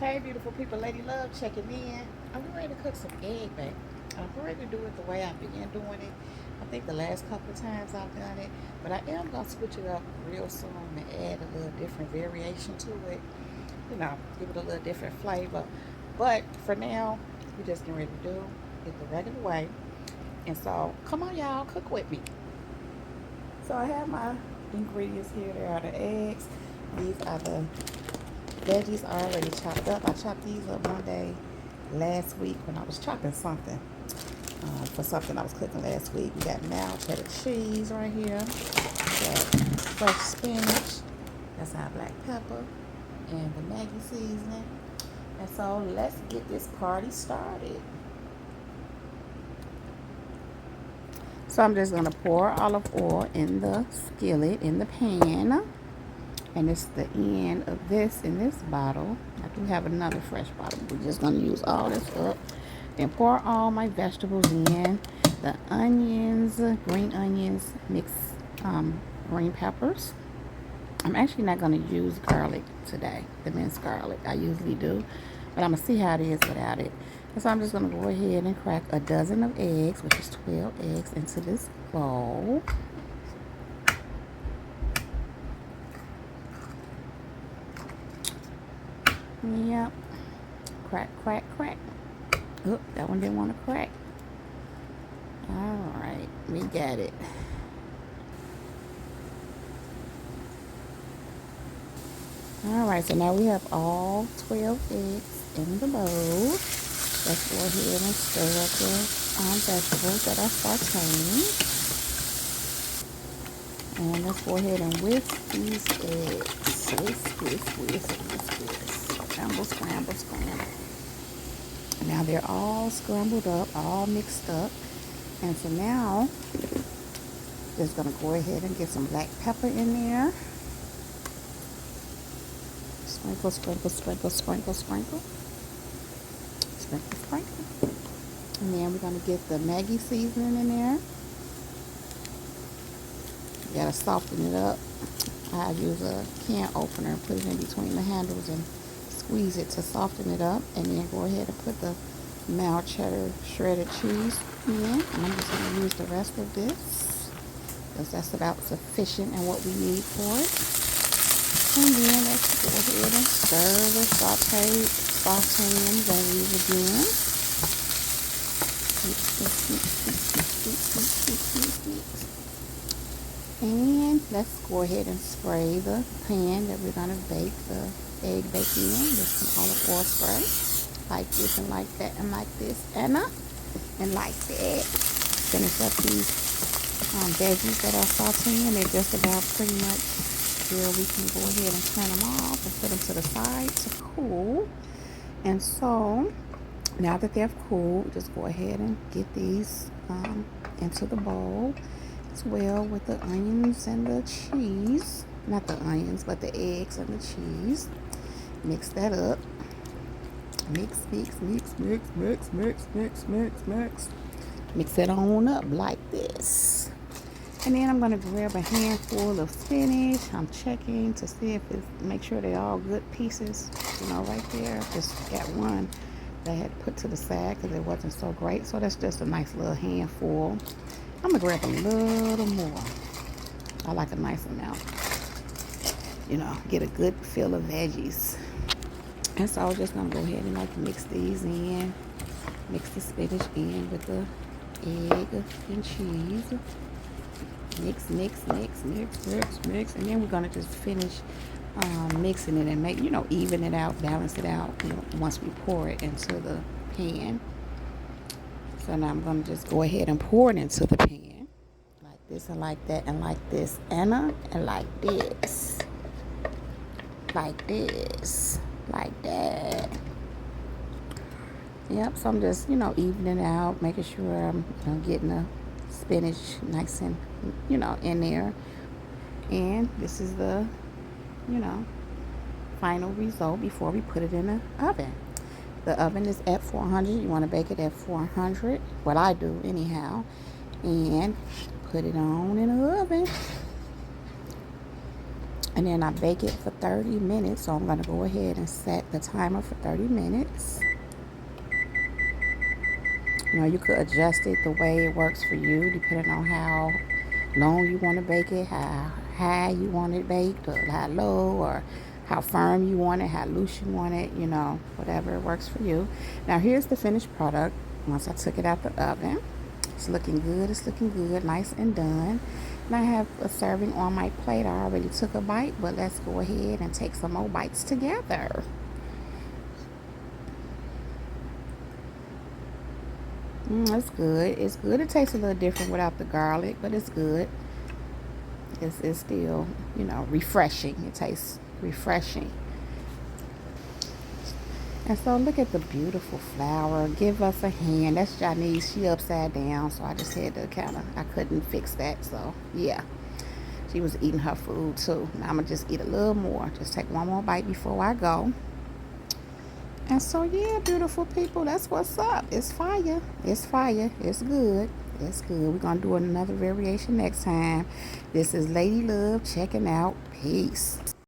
Hey, beautiful people, Lady Love checking in. I'm ready to cook some egg, babe. I'm ready to do it the way I began doing it. I think the last couple of times I've done it, but I am gonna switch it up real soon and add a little different variation to it. Give it a little different flavor. But for now, we're just getting ready to do it the regular way. And so, come on, y'all, cook with me. So I have my ingredients here. There are the eggs. These are the veggies already chopped up. I chopped these up one day last week when I was chopping something for something I was cooking last week. We got now cheddar cheese right here. We got fresh spinach. That's our black pepper and the Maggi seasoning. And so let's get this party started. So I'm just going to pour olive oil in the skillet, in the pan. And it's the end of this in this bottle. I do have another fresh bottle. We're just going to use all this up. Then pour all my vegetables in. The onions, green onions, mixed green peppers. I'm actually not going to use garlic today, the minced garlic. I usually do. But I'm going to see how it is without it. And so I'm just going to go ahead and crack a dozen of eggs, which is 12 eggs, into this bowl. Yep. Crack, crack, crack. Oop, that one didn't want to crack. Alright, we got it. Alright, so now we have all 12 eggs in the bowl. Let's go ahead and stir up the vegetables that are sauteing. And let's go ahead and whisk these eggs. Whisk. Scramble, scramble, scramble. Now they're all scrambled up, all mixed up. And so now, just going to go ahead and get some black pepper in there. Sprinkle, sprinkle, sprinkle, sprinkle, sprinkle. Sprinkle, sprinkle. And then we're going to get the Maggi seasoning in there. You got to soften it up. I use a can opener, put it in between the handles and squeeze it to soften it up. And then go ahead and put the mild cheddar shredded cheese in. And I'm just going to use the rest of this because that's about sufficient and what we need for it. And then let's go ahead and stir the sauteing veggies again. And let's go ahead and spray the pan that we're going to bake the egg baking in with some olive oil spray. Like this and like that and like this and like that. Finish up these veggies that are sauteing. They're just about pretty much where we can go ahead and turn them off and put them to the side to cool. And so now that they've cooled, just go ahead and get these into the bowl as well with the onions and the cheese. Not the onions, but the eggs and the cheese. Mix that up. Mix. Mix it on up like this. And then I'm going to grab a handful of spinach. I'm checking to see if make sure they're all good pieces. Right there. Just got one that I had to put to the side because it wasn't so great. So that's just a nice little handful. I'm going to grab a little more. I like a nice amount. Get a good fill of veggies. And so I was just going to go ahead and mix these in. Mix the spinach in with the egg and cheese. Mix. And then we're going to just finish mixing it and make, even it out, balance it out once we pour it into the pan. So now I'm going to just go ahead and pour it into the pan. Like this and like that and like this and like this. Like this. Like that. Yep, so I'm just, evening out, making sure I'm getting the spinach nice and, in there. And this is the, final result before we put it in the oven. The oven is at 400. You want to bake it at 400. What I do anyhow. And put it on in the oven. And then I bake it for 30 minutes. So I'm going to go ahead and set the timer for 30 minutes. You know, you could adjust it the way it works for you, depending on how long you want to bake it, how high you want it baked, or how low, or how firm you want it, how loose you want it, you know, whatever works for you. Now, here's the finished product once I took it out the oven. It's looking good. It's looking good, nice and done. And I have a serving on my plate. I already took a bite, but let's go ahead and take some more bites together. It's good. It's good. It tastes a little different without the garlic, but it's good. It's still, you know, refreshing. It tastes refreshing. And so look at the beautiful flower. Give us a hand. That's Janice. She upside down, so I just had to I couldn't fix that. So yeah, she was eating her food too. Now I'm gonna just eat a little more. Just take one more bite before I go. And so yeah, beautiful people, that's what's up. It's fire. It's fire. It's good. It's good. We're gonna do another variation next time. This is Lady Love checking out. Peace.